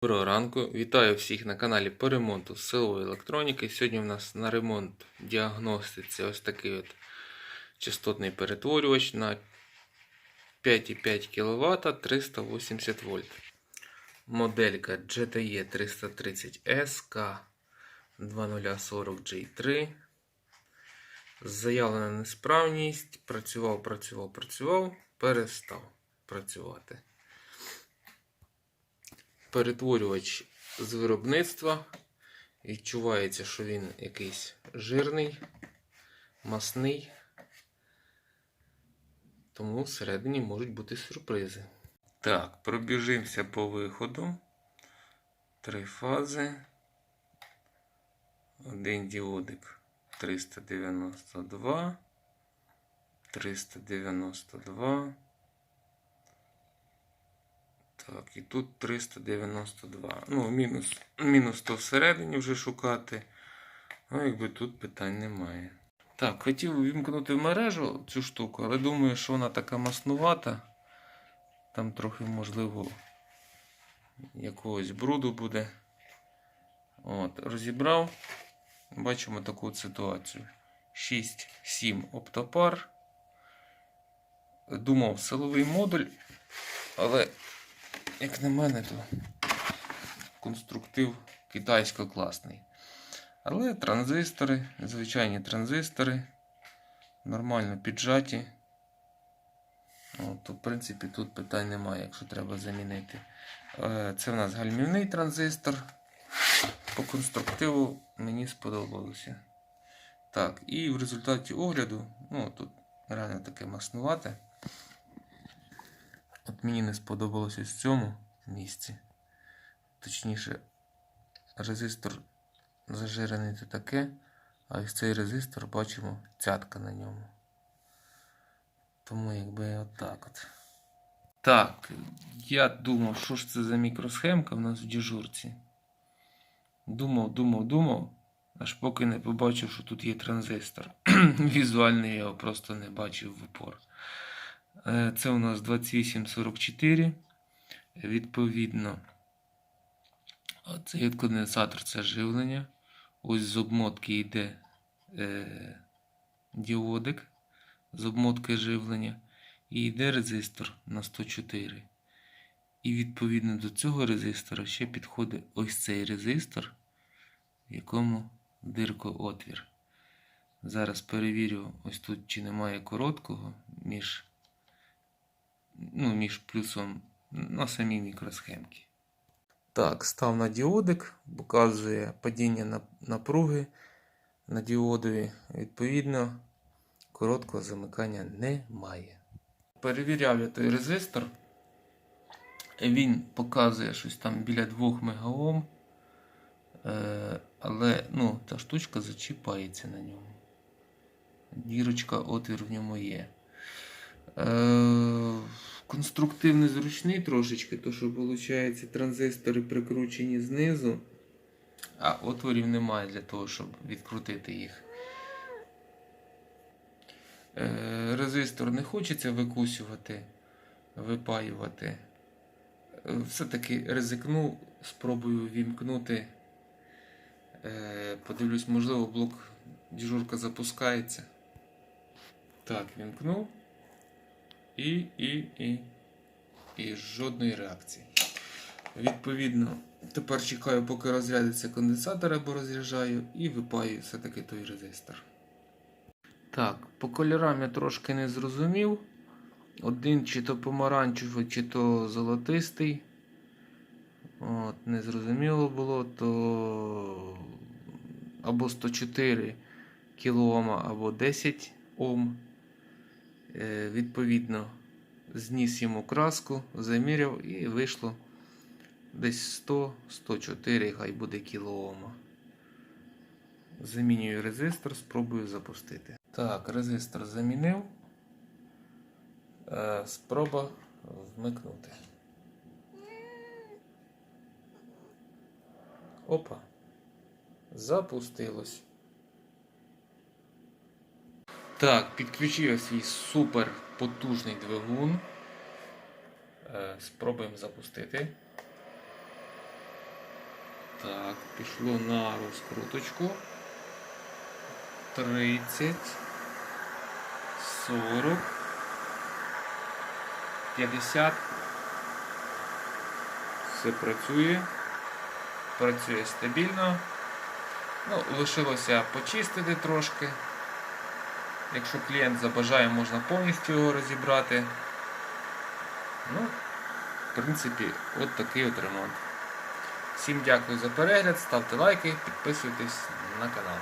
Доброго ранку, вітаю всіх на каналі по ремонту силової електроніки. Сьогодні у нас на ремонт діагностиці ось такий от частотний перетворювач на 5,5 кВт 380 вольт. Моделька GTE 330S K2040J3. Заявлена несправність, працював, перестав працювати. Перетворювач з виробництва. Відчувається, що він якийсь жирний, масний. Тому всередині можуть бути сюрпризи. Так, пробіжимося по виходу. 3 фази. Один діодик 392. 392. Так, і тут 392. Ну, мінус то всередині вже шукати. Ну, якби тут питань немає. Так, хотів вімкнути в мережу цю штуку, але думаю, що вона така маснувата. Там трохи, можливо, якогось бруду буде. От, розібрав. Бачимо таку ситуацію. 6-7 оптопар. Думав, силовий модуль, але як на мене, то конструктив китайсько класний. Але транзистори, звичайні транзистори, нормально піджаті. То, в принципі, тут питань немає, якщо треба замінити. Це в нас гальмівний транзистор. По конструктиву мені сподобалося. Так, і в результаті огляду, тут реально таке маснувате. От мені не сподобалося в цьому місці. Точніше, резистор зажирений то таке, а ось цей резистор бачимо цятка на ньому. Тому якби отак от. Так, я думав, що ж це за мікросхемка в нас в дежурці. Думав, аж поки не побачив, що тут є транзистор. Візуально я його просто не бачив в упор. Це у нас 2844. Відповідно, цей конденсатор це живлення. Ось з обмотки йде діодик з обмотки живлення. І йде резистор на 104. І відповідно до цього резистора ще підходить ось цей резистор, в якому дирко-отвір. Зараз перевірю ось тут, чи немає короткого між плюсом на самій мікросхемці. Так, став на діодик, показує падіння напруги на діодові. Відповідно, короткого замикання немає. Перевіряв я той резистор. Він показує щось там біля 2 МΩ. Але та штучка зачіпається на ньому. Дірочка, отвір в ньому є. Конструктив незручний трошечки, то що виходить, транзистори прикручені знизу, а отворів немає для того, щоб відкрутити їх. Резистор не хочеться викусювати, випаювати. Все-таки ризикну, спробую вімкнути. Подивлюсь, можливо, блок дежурка запускається. Так, вімкнув. І жодної реакції. Відповідно, тепер чекаю, поки розрядиться конденсатор, або розряджаю, і випаю все-таки той резистор. Так, по кольорам я трошки не зрозумів. Один чи то помаранчевий, чи то золотистий. От, не зрозуміло було, то або 104 кОм, або 10 Ом. Відповідно, зніс йому краску, заміряв і вийшло десь 100-104, хай буде кілоома. Замінюю резистор, спробую запустити. Так, резистор замінив. Спроба вмикнути. Опа. Запустилось. Так, підключив я свій супер потужний двигун. Спробуємо запустити. Так, пішло на розкруточку. 30, 40, 50. Все працює. Працює стабільно. Ну, лишилося почистити трошки. Якщо клієнт забажає, можна повністю його розібрати. Ну, в принципі, от такий от ремонт. Всім дякую за перегляд, ставте лайки, підписуйтесь на канал.